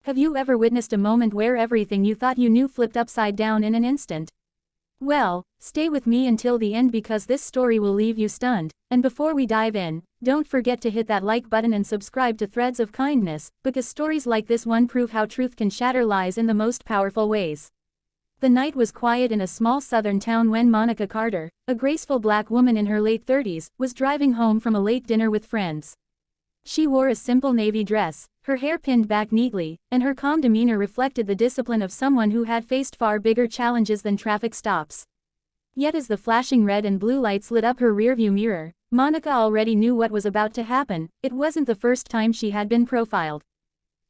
Have you ever witnessed a moment where everything you thought you knew flipped upside down in an instant? Well, stay with me until the end because this story will leave you stunned. And before we dive in, don't forget to hit that like button and subscribe to Threads of Kindness, because stories like this one prove how truth can shatter lies in the most powerful ways. The night was quiet in a small southern town when Monica Carter, a graceful black woman in her late 30s, was driving home from a late dinner with friends. She wore a simple navy dress, her hair pinned back neatly, and her calm demeanor reflected the discipline of someone who had faced far bigger challenges than traffic stops. Yet as the flashing red and blue lights lit up her rearview mirror, Monica already knew what was about to happen. It wasn't the first time she had been profiled.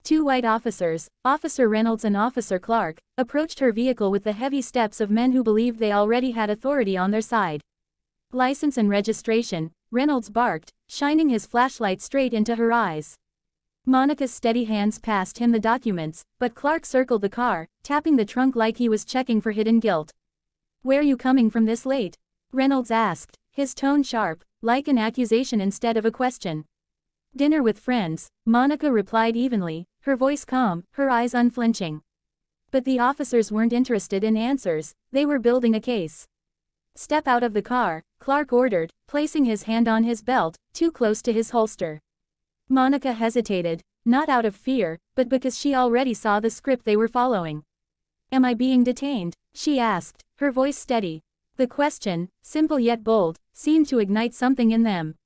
Two white officers, Officer Reynolds and Officer Clark, approached her vehicle with the heavy steps of men who believed they already had authority on their side. "License and registration," Reynolds barked, shining his flashlight straight into her eyes. Monica's steady hands passed him the documents, but Clark circled the car, tapping the trunk like he was checking for hidden guilt. "Where you coming from this late?" Reynolds asked, his tone sharp, like an accusation instead of a question. "Dinner with friends," Monica replied evenly, her voice calm, her eyes unflinching. But the officers weren't interested in answers, they were building a case. "Step out of the car," Clark ordered, placing his hand on his belt, too close to his holster. Monica hesitated, not out of fear, but because she already saw the script they were following. "Am I being detained?" she asked, her voice steady. The question, simple yet bold, seemed to ignite something in them.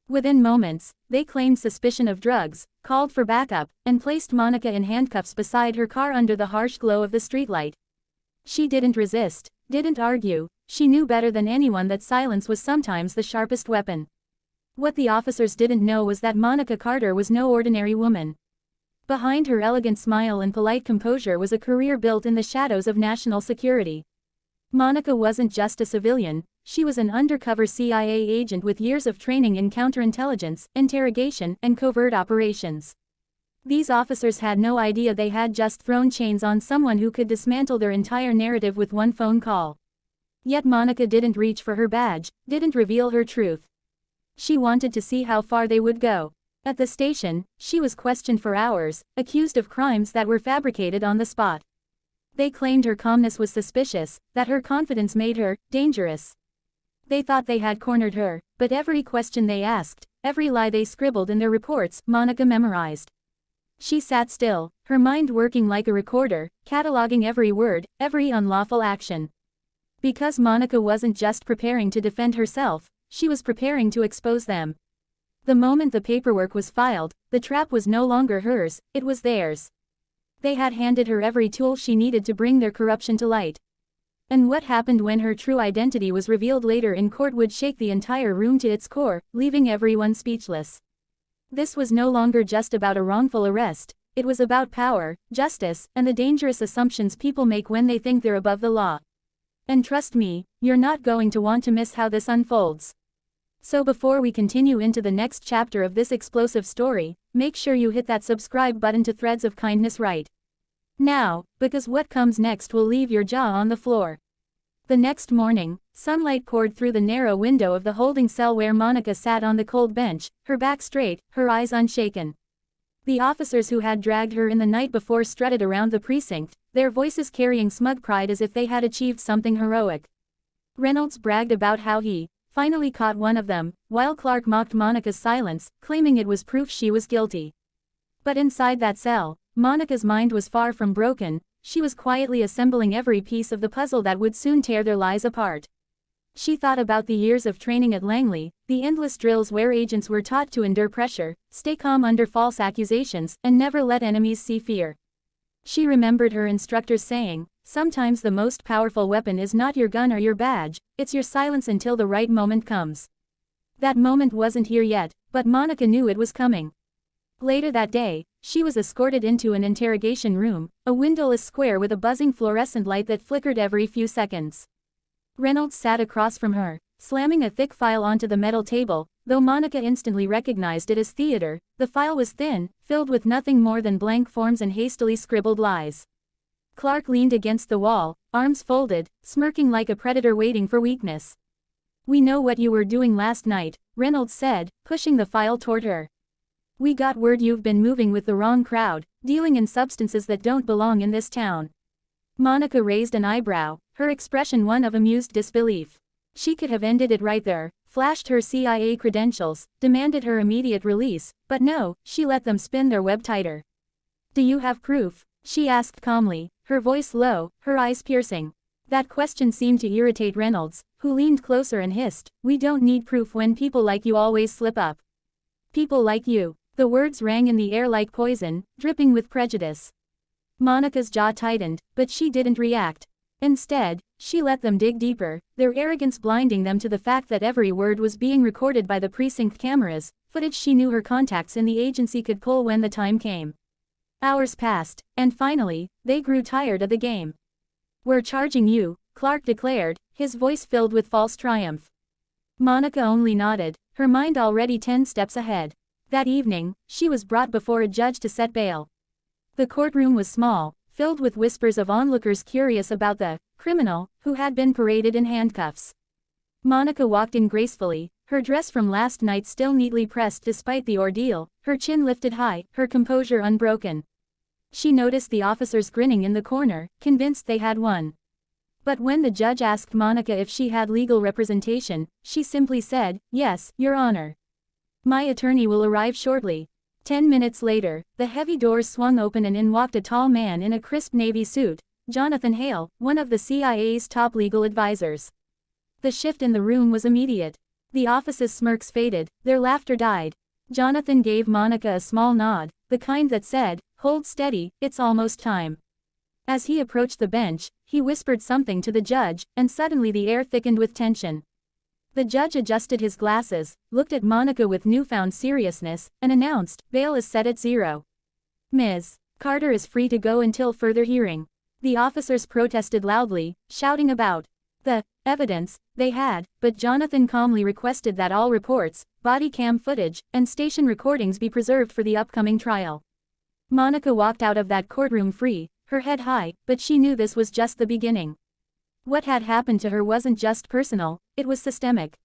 Within moments, they claimed suspicion of drugs, called for backup, and placed Monica in handcuffs beside her car under the harsh glow of the streetlight. She didn't resist, didn't argue. She knew better than anyone that silence was sometimes the sharpest weapon. What the officers didn't know was that Monica Carter was no ordinary woman. Behind her elegant smile and polite composure was a career built in the shadows of national security. Monica wasn't just a civilian, she was an undercover CIA agent with years of training in counterintelligence, interrogation, and covert operations. These officers had no idea they had just thrown chains on someone who could dismantle their entire narrative with one phone call. Yet Monica didn't reach for her badge, didn't reveal her truth. She wanted to see how far they would go. At the station, she was questioned for hours, accused of crimes that were fabricated on the spot. They claimed her calmness was suspicious, that her confidence made her dangerous. They thought they had cornered her, but every question they asked, every lie they scribbled in their reports, Monica memorized. She sat still, her mind working like a recorder, cataloging every word, every unlawful action. Because Monica wasn't just preparing to defend herself, she was preparing to expose them. The moment the paperwork was filed, the trap was no longer hers, it was theirs. They had handed her every tool she needed to bring their corruption to light. And what happened when her true identity was revealed later in court would shake the entire room to its core, leaving everyone speechless. This was no longer just about a wrongful arrest, it was about power, justice, and the dangerous assumptions people make when they think they're above the law. And trust me, you're not going to want to miss how this unfolds. So before we continue into the next chapter of this explosive story, make sure you hit that subscribe button to Threads of Kindness right now, because what comes next will leave your jaw on the floor. The next morning, sunlight poured through the narrow window of the holding cell where Monica sat on the cold bench, her back straight, her eyes unshaken. The officers who had dragged her in the night before strutted around the precinct, their voices carrying smug pride as if they had achieved something heroic. Reynolds bragged about how he finally caught one of them, while Clark mocked Monica's silence, claiming it was proof she was guilty. But inside that cell, Monica's mind was far from broken, she was quietly assembling every piece of the puzzle that would soon tear their lies apart. She thought about the years of training at Langley, the endless drills where agents were taught to endure pressure, stay calm under false accusations, and never let enemies see fear. She remembered her instructors saying, "Sometimes the most powerful weapon is not your gun or your badge, it's your silence until the right moment comes." That moment wasn't here yet, but Monica knew it was coming. Later that day, she was escorted into an interrogation room, a windowless square with a buzzing fluorescent light that flickered every few seconds. Reynolds sat across from her, slamming a thick file onto the metal table. Though Monica instantly recognized it as theater, the file was thin, filled with nothing more than blank forms and hastily scribbled lies. Clark leaned against the wall, arms folded, smirking like a predator waiting for weakness. "We know what you were doing last night," Reynolds said, pushing the file toward her. We got word you've been moving with the wrong crowd, dealing in substances that don't belong in this town. Monica raised an eyebrow, her expression one of amused disbelief. She could have ended it right there, flashed her CIA credentials, demanded her immediate release, but no, she let them spin their web tighter. Do you have proof? She asked calmly, her voice low, her eyes piercing. That question seemed to irritate Reynolds, who leaned closer and hissed, "We don't need proof when people like you always slip up." People like you. The words rang in the air like poison, dripping with prejudice. Monica's jaw tightened, but she didn't react. Instead, she let them dig deeper, their arrogance blinding them to the fact that every word was being recorded by the precinct cameras, footage she knew her contacts in the agency could pull when the time came. Hours passed, and finally, they grew tired of the game. "We're charging you," Clark declared, his voice filled with false triumph. Monica only nodded, her mind already 10 steps ahead. That evening, she was brought before a judge to set bail. The courtroom was small, filled with whispers of onlookers curious about the criminal who had been paraded in handcuffs. Monica walked in gracefully, her dress from last night still neatly pressed despite the ordeal, her chin lifted high, her composure unbroken. She noticed the officers grinning in the corner, convinced they had won. But when the judge asked Monica if she had legal representation, she simply said, "Yes, Your Honor. My attorney will arrive shortly." 10 minutes later, the heavy doors swung open and in walked a tall man in a crisp navy suit, Jonathan Hale, one of the CIA's top legal advisors. The shift in the room was immediate. The office's smirks faded, their laughter died. Jonathan gave Monica a small nod, the kind that said, "Hold steady, it's almost time." As he approached the bench, he whispered something to the judge, and suddenly the air thickened with tension. The judge adjusted his glasses, looked at Monica with newfound seriousness, and announced, "Bail is set at 0. Ms. Carter is free to go until further hearing." The officers protested loudly, shouting about the evidence they had, but Jonathan calmly requested that all reports, body cam footage, and station recordings be preserved for the upcoming trial. Monica walked out of that courtroom free, her head high, but she knew this was just the beginning. What had happened to her wasn't just personal, it was systemic.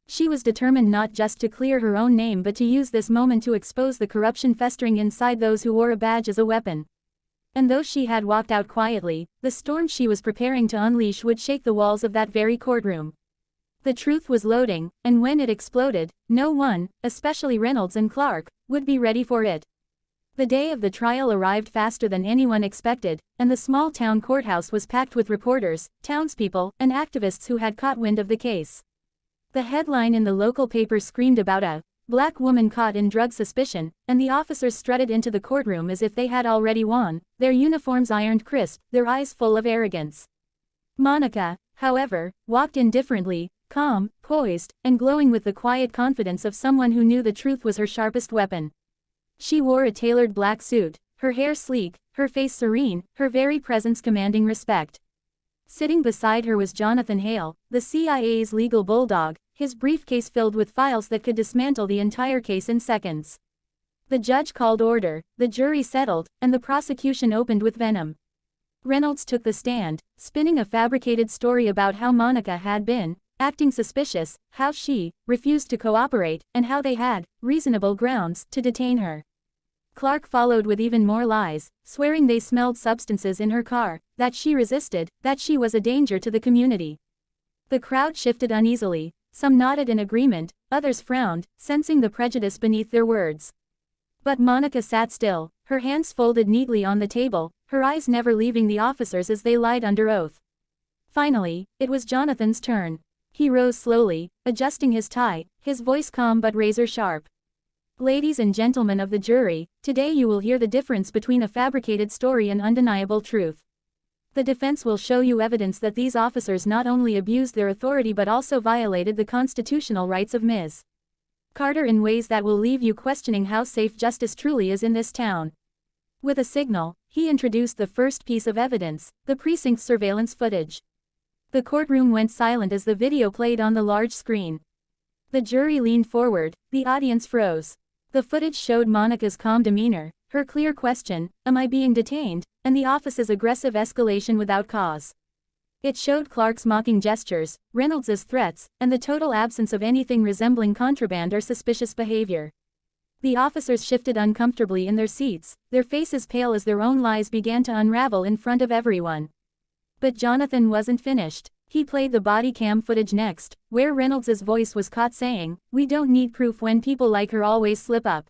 She was determined not just to clear her own name but to use this moment to expose the corruption festering inside those who wore a badge as a weapon. And though she had walked out quietly, the storm she was preparing to unleash would shake the walls of that very courtroom. The truth was loading, and when it exploded, no one, especially Reynolds and Clark, would be ready for it. The day of the trial arrived faster than anyone expected, and the small-town courthouse was packed with reporters, townspeople, and activists who had caught wind of the case. The headline in the local paper screamed about a black woman caught in drug suspicion, and the officers strutted into the courtroom as if they had already won, their uniforms ironed crisp, their eyes full of arrogance. Monica, however, walked in differently, calm, poised, and glowing with the quiet confidence of someone who knew the truth was her sharpest weapon. She wore a tailored black suit, her hair sleek, her face serene, her very presence commanding respect. Sitting beside her was Jonathan Hale, the CIA's legal bulldog, his briefcase filled with files that could dismantle the entire case in seconds. The judge called order, the jury settled, and the prosecution opened with venom. Reynolds took the stand, spinning a fabricated story about how Monica had been acting suspicious, how she refused to cooperate, and how they had reasonable grounds to detain her. Clark followed with even more lies, swearing they smelled substances in her car, that she resisted, that she was a danger to the community. The crowd shifted uneasily, some nodded in agreement, others frowned, sensing the prejudice beneath their words. But Monica sat still, her hands folded neatly on the table, her eyes never leaving the officers as they lied under oath. Finally, it was Jonathan's turn. He rose slowly, adjusting his tie, his voice calm but razor-sharp. "Ladies and gentlemen of the jury, today you will hear the difference between a fabricated story and undeniable truth. The defense will show you evidence that these officers not only abused their authority but also violated the constitutional rights of Ms. Carter in ways that will leave you questioning how safe justice truly is in this town." With a signal, he introduced the first piece of evidence, the precinct surveillance footage. The courtroom went silent as the video played on the large screen. The jury leaned forward, the audience froze. The footage showed Monica's calm demeanor, her clear question, "Am I being detained?" and the office's aggressive escalation without cause. It showed Clark's mocking gestures, Reynolds's threats, and the total absence of anything resembling contraband or suspicious behavior. The officers shifted uncomfortably in their seats, their faces pale as their own lies began to unravel in front of everyone. But Jonathan wasn't finished. He played the body cam footage next, where Reynolds's voice was caught saying, "We don't need proof when people like her always slip up."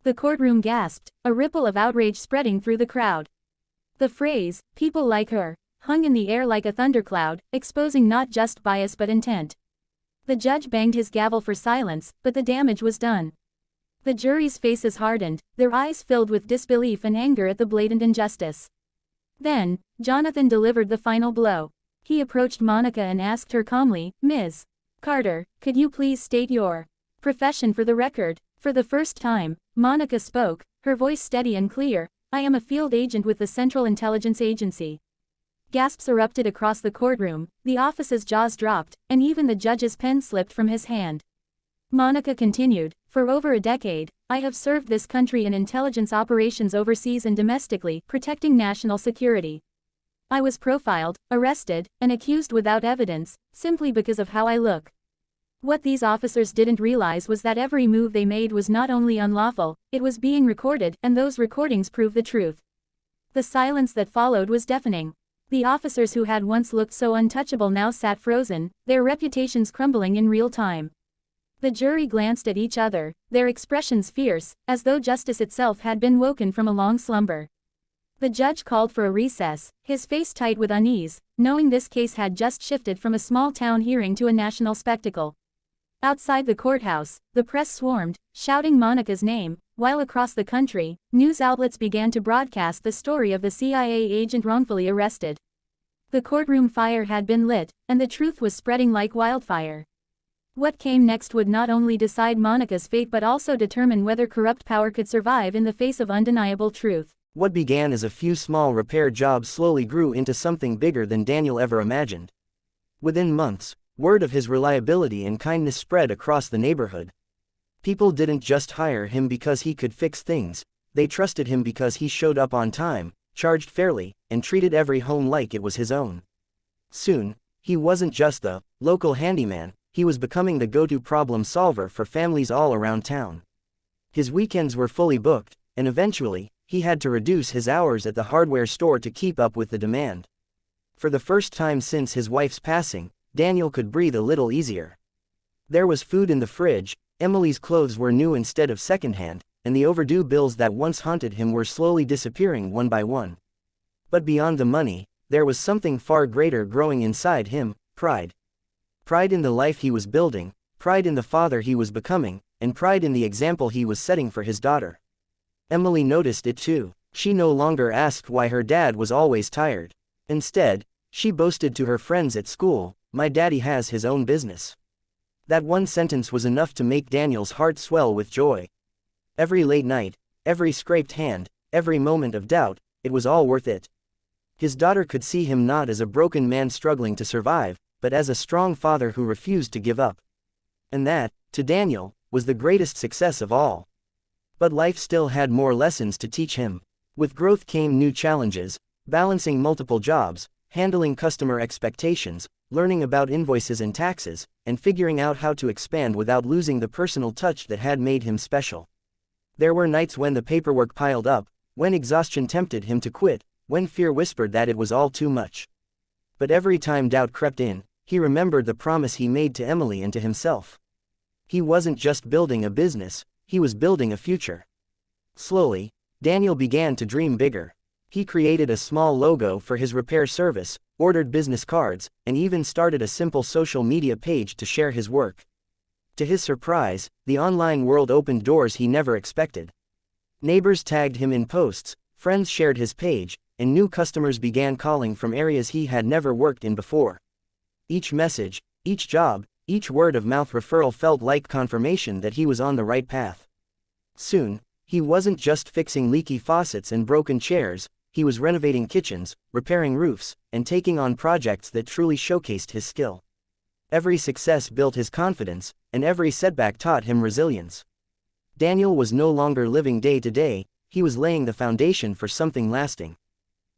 The courtroom gasped, a ripple of outrage spreading through the crowd. The phrase, "people like her," hung in the air like a thundercloud, exposing not just bias but intent. The judge banged his gavel for silence, but the damage was done. The jury's faces hardened, their eyes filled with disbelief and anger at the blatant injustice. Then, Jonathan delivered the final blow. He approached Monica and asked her calmly, "Ms. Carter, could you please state your profession for the record?" For the first time, Monica spoke, her voice steady and clear. "I am a field agent with the Central Intelligence Agency." Gasps erupted across the courtroom, the officer's jaws dropped, and even the judge's pen slipped from his hand. Monica continued, "For over a decade, I have served this country in intelligence operations overseas and domestically, protecting national security. I was profiled, arrested, and accused without evidence, simply because of how I look." What these officers didn't realize was that every move they made was not only unlawful, it was being recorded, and those recordings prove the truth. The silence that followed was deafening. The officers who had once looked so untouchable now sat frozen, their reputations crumbling in real time. The jury glanced at each other, their expressions fierce, as though justice itself had been woken from a long slumber. The judge called for a recess, his face tight with unease, knowing this case had just shifted from a small-town hearing to a national spectacle. Outside the courthouse, the press swarmed, shouting Monica's name, while across the country, news outlets began to broadcast the story of the CIA agent wrongfully arrested. The courtroom fire had been lit, and the truth was spreading like wildfire. What came next would not only decide Monica's fate but also determine whether corrupt power could survive in the face of undeniable truth. What began as a few small repair jobs slowly grew into something bigger than Daniel ever imagined. Within months, word of his reliability and kindness spread across the neighborhood. People didn't just hire him because he could fix things, they trusted him because he showed up on time, charged fairly, and treated every home like it was his own. Soon, he wasn't just the local handyman, he was becoming the go-to problem solver for families all around town. His weekends were fully booked, and eventually, he had to reduce his hours at the hardware store to keep up with the demand. For the first time since his wife's passing, Daniel could breathe a little easier. There was food in the fridge, Emily's clothes were new instead of secondhand, and the overdue bills that once haunted him were slowly disappearing one by one. But beyond the money, there was something far greater growing inside him, pride. Pride in the life he was building, pride in the father he was becoming, and pride in the example he was setting for his daughter. Emily noticed it too. She no longer asked why her dad was always tired. Instead, she boasted to her friends at school, "My daddy has his own business." That one sentence was enough to make Daniel's heart swell with joy. Every late night, every scraped hand, every moment of doubt, it was all worth it. His daughter could see him not as a broken man struggling to survive, but as a strong father who refused to give up. And that, to Daniel, was the greatest success of all. But life still had more lessons to teach him. With growth came new challenges, balancing multiple jobs, handling customer expectations, learning about invoices and taxes, and figuring out how to expand without losing the personal touch that had made him special. There were nights when the paperwork piled up, when exhaustion tempted him to quit, when fear whispered that it was all too much. But every time doubt crept in, he remembered the promise he made to Emily and to himself. He wasn't just building a business, he was building a future. Slowly, Daniel began to dream bigger. He created a small logo for his repair service, ordered business cards, and even started a simple social media page to share his work. To his surprise, the online world opened doors he never expected. Neighbors tagged him in posts, friends shared his page, and new customers began calling from areas he had never worked in before. Each message, each job, each word-of-mouth referral felt like confirmation that he was on the right path. Soon, he wasn't just fixing leaky faucets and broken chairs, he was renovating kitchens, repairing roofs, and taking on projects that truly showcased his skill. Every success built his confidence, and every setback taught him resilience. Daniel was no longer living day to day, he was laying the foundation for something lasting.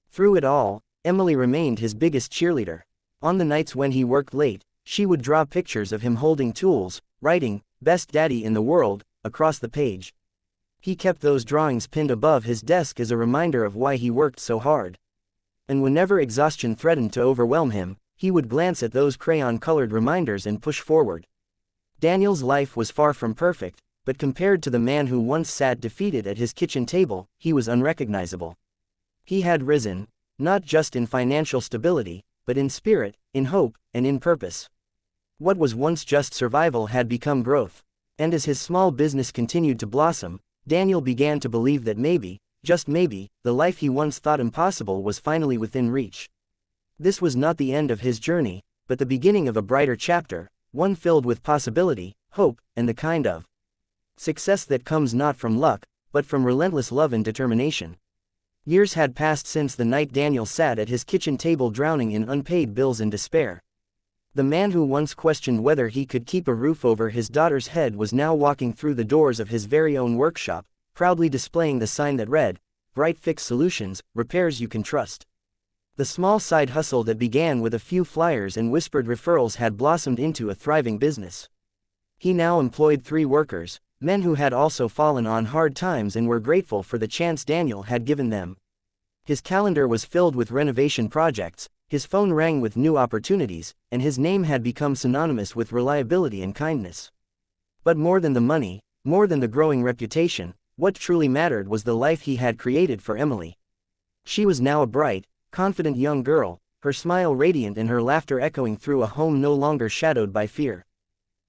Through it all, Emily remained his biggest cheerleader. On the nights when he worked late, she would draw pictures of him holding tools, writing, "Best Daddy in the World," across the page. He kept those drawings pinned above his desk as a reminder of why he worked so hard. And whenever exhaustion threatened to overwhelm him, he would glance at those crayon-colored reminders and push forward. Daniel's life was far from perfect, but compared to the man who once sat defeated at his kitchen table, he was unrecognizable. He had risen, not just in financial stability, but in spirit, in hope, and in purpose. What was once just survival had become growth. And as his small business continued to blossom, Daniel began to believe that maybe, just maybe, the life he once thought impossible was finally within reach. This was not the end of his journey, but the beginning of a brighter chapter, one filled with possibility, hope, and the kind of success that comes not from luck, but from relentless love and determination. Years had passed since the night Daniel sat at his kitchen table drowning in unpaid bills and despair. The man who once questioned whether he could keep a roof over his daughter's head was now walking through the doors of his very own workshop, proudly displaying the sign that read, "Bright Fix Solutions, repairs you can trust." The small side hustle that began with a few flyers and whispered referrals had blossomed into a thriving business. He now employed 3 workers, men who had also fallen on hard times and were grateful for the chance Daniel had given them. His calendar was filled with renovation projects, his phone rang with new opportunities, and his name had become synonymous with reliability and kindness. But more than the money, more than the growing reputation, what truly mattered was the life he had created for Emily. She was now a bright, confident young girl, her smile radiant and her laughter echoing through a home no longer shadowed by fear.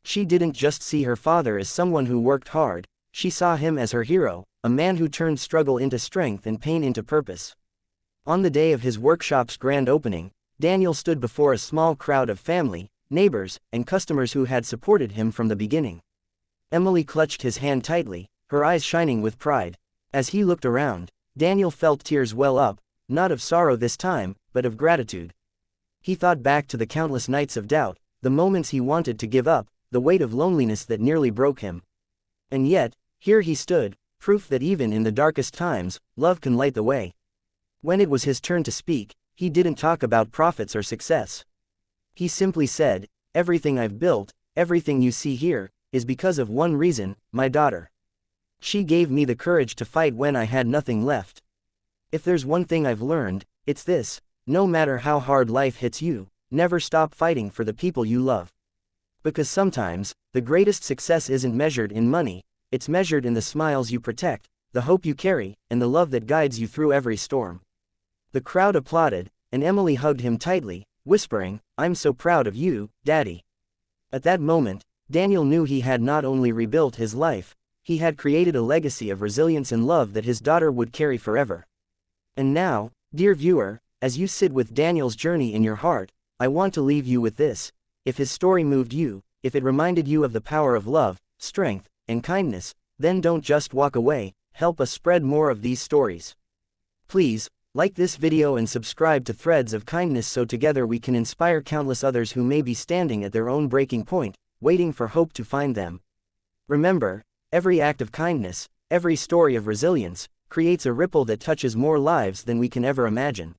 She didn't just see her father as someone who worked hard, she saw him as her hero, a man who turned struggle into strength and pain into purpose. On the day of his workshop's grand opening, Daniel stood before a small crowd of family, neighbors, and customers who had supported him from the beginning. Emily clutched his hand tightly, her eyes shining with pride. As he looked around, Daniel felt tears well up, not of sorrow this time, but of gratitude. He thought back to the countless nights of doubt, the moments he wanted to give up, the weight of loneliness that nearly broke him. And yet, here he stood, proof that even in the darkest times, love can light the way. When it was his turn to speak, he didn't talk about profits or success. He simply said, "Everything I've built, everything you see here, is because of one reason, my daughter. She gave me the courage to fight when I had nothing left. If there's one thing I've learned, it's this: no matter how hard life hits you, never stop fighting for the people you love. Because sometimes, the greatest success isn't measured in money, it's measured in the smiles you protect, the hope you carry, and the love that guides you through every storm." The crowd applauded, and Emily hugged him tightly, whispering, "I'm so proud of you, Daddy." At that moment, Daniel knew he had not only rebuilt his life, he had created a legacy of resilience and love that his daughter would carry forever. And now, dear viewer, as you sit with Daniel's journey in your heart, I want to leave you with this: if his story moved you, if it reminded you of the power of love, strength, and kindness, then don't just walk away, help us spread more of these stories. Please, like this video and subscribe to Threads of Kindness so together we can inspire countless others who may be standing at their own breaking point, waiting for hope to find them. Remember, every act of kindness, every story of resilience, creates a ripple that touches more lives than we can ever imagine.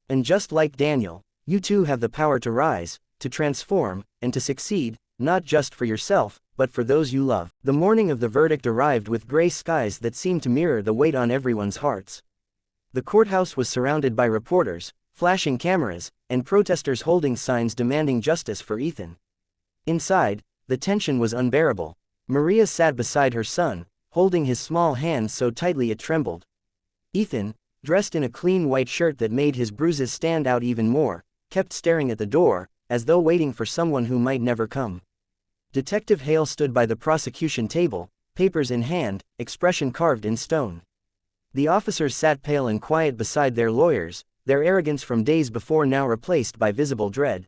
And just like Daniel, you too have the power to rise, to transform, and to succeed, not just for yourself, but for those you love. The morning of the verdict arrived with gray skies that seemed to mirror the weight on everyone's hearts. The courthouse was surrounded by reporters, flashing cameras, and protesters holding signs demanding justice for Ethan. Inside, the tension was unbearable. Maria sat beside her son, holding his small hand so tightly it trembled. Ethan, dressed in a clean white shirt that made his bruises stand out even more, kept staring at the door, as though waiting for someone who might never come. Detective Hale stood by the prosecution table, papers in hand, expression carved in stone. The officers sat pale and quiet beside their lawyers, their arrogance from days before now replaced by visible dread.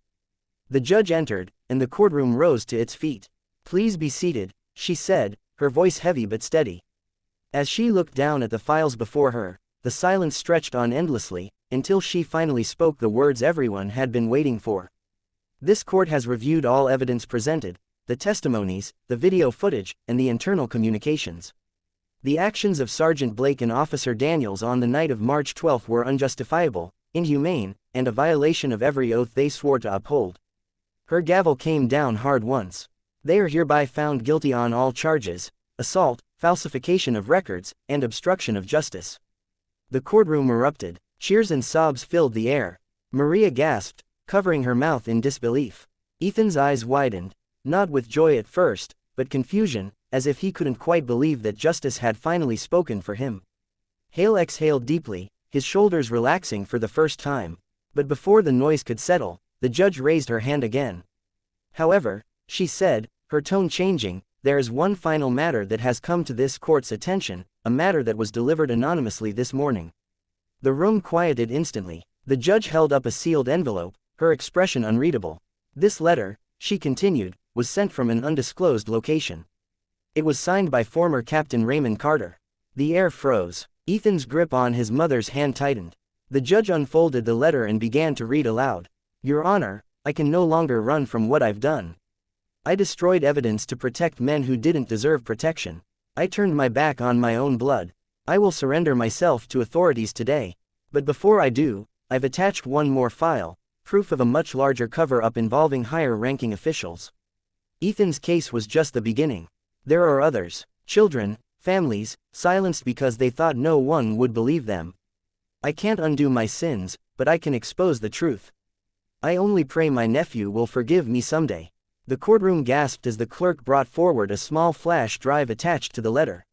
The judge entered, and the courtroom rose to its feet. "Please be seated," she said, her voice heavy but steady. As she looked down at the files before her, the silence stretched on endlessly, until she finally spoke the words everyone had been waiting for. "This court has reviewed all evidence presented, the testimonies, the video footage, and the internal communications. The actions of Sergeant Blake and Officer Daniels on the night of March 12 were unjustifiable, inhumane, and a violation of every oath they swore to uphold." Her gavel came down hard once. "They are hereby found guilty on all charges: assault, falsification of records, and obstruction of justice. The courtroom erupted. Cheers and sobs filled the air. Maria gasped, covering her mouth in disbelief. Ethan's eyes widened, not with joy at first, but confusion, as if he couldn't quite believe that justice had finally spoken for him. Hale exhaled deeply, his shoulders relaxing for the first time. But before the noise could settle, the judge raised her hand again. However, she said, her tone changing, there is one final matter that has come to this court's attention, a matter that was delivered anonymously this morning. The room quieted instantly. The judge held up a sealed envelope, her expression unreadable. This letter, she continued, was sent from an undisclosed location. It was signed by former Captain Raymond Carter. The air froze. Ethan's grip on his mother's hand tightened. The judge unfolded the letter and began to read aloud. Your Honor, I can no longer run from what I've done. I destroyed evidence to protect men who didn't deserve protection. I turned my back on my own blood. I will surrender myself to authorities today. But before I do, I've attached one more file, proof of a much larger cover-up involving higher-ranking officials. Ethan's case was just the beginning. There are others, children, families, silenced because they thought no one would believe them. I can't undo my sins, but I can expose the truth. I only pray my nephew will forgive me someday. The courtroom gasped as the clerk brought forward a small flash drive attached to the letter.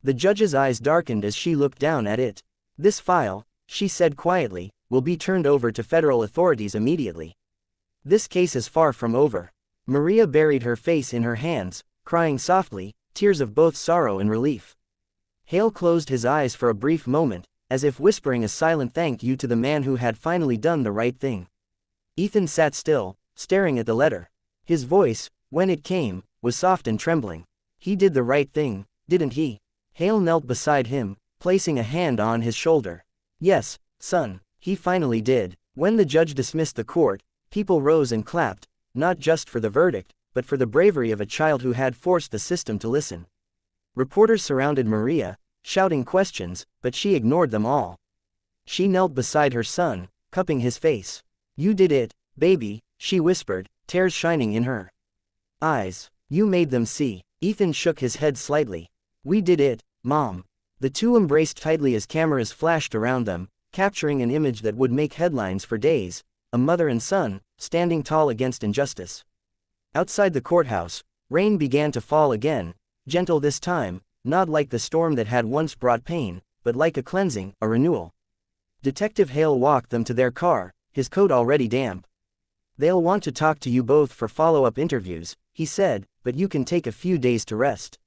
The judge's eyes darkened as she looked down at it. This file, she said quietly, will be turned over to federal authorities immediately. This case is far from over. Maria buried her face in her hands, crying softly, tears of both sorrow and relief. Hale closed his eyes for a brief moment, as if whispering a silent thank you to the man who had finally done the right thing. Ethan sat still, staring at the letter. His voice, when it came, was soft and trembling. He did the right thing, didn't he? Hale knelt beside him, placing a hand on his shoulder. Yes, son, he finally did. When the judge dismissed the court, people rose and clapped, not just for the verdict, but for the bravery of a child who had forced the system to listen. Reporters surrounded Maria, shouting questions, but she ignored them all. She knelt beside her son, cupping his face. You did it, baby, she whispered, tears shining in her eyes. You made them see. Ethan shook his head slightly. We did it, Mom. The two embraced tightly as cameras flashed around them, capturing an image that would make headlines for days, a mother and son, standing tall against injustice. Outside the courthouse, rain began to fall again, gentle this time, not like the storm that had once brought pain, but like a cleansing, a renewal. Detective Hale walked them to their car, his coat already damp. They'll want to talk to you both for follow-up interviews, he said, but you can take a few days to rest.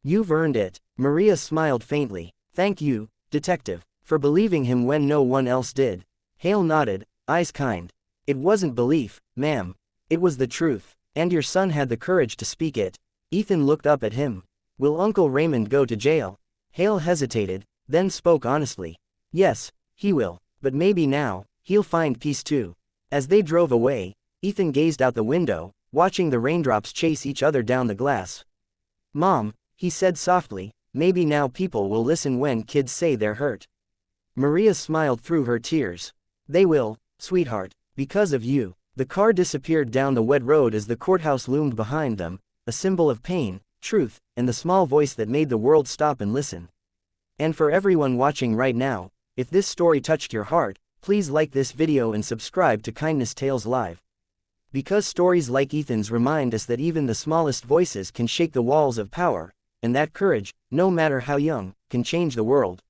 You've earned it. Maria smiled faintly. Thank you, Detective, for believing him when no one else did. Hale nodded, eyes kind. It wasn't belief, ma'am. It was the truth. And your son had the courage to speak it. Ethan looked up at him. Will Uncle Raymond go to jail? Hale hesitated, then spoke honestly. Yes, he will, but maybe now, he'll find peace too. As they drove away, Ethan gazed out the window, watching the raindrops chase each other down the glass. Mom, he said softly, maybe now people will listen when kids say they're hurt. Maria smiled through her tears. They will, sweetheart, because of you. The car disappeared down the wet road as the courthouse loomed behind them, a symbol of pain, truth, and the small voice that made the world stop and listen. And for everyone watching right now, if this story touched your heart, please like this video and subscribe to Kindness Tales Live. Because stories like Ethan's remind us that even the smallest voices can shake the walls of power, and that courage, no matter how young, can change the world.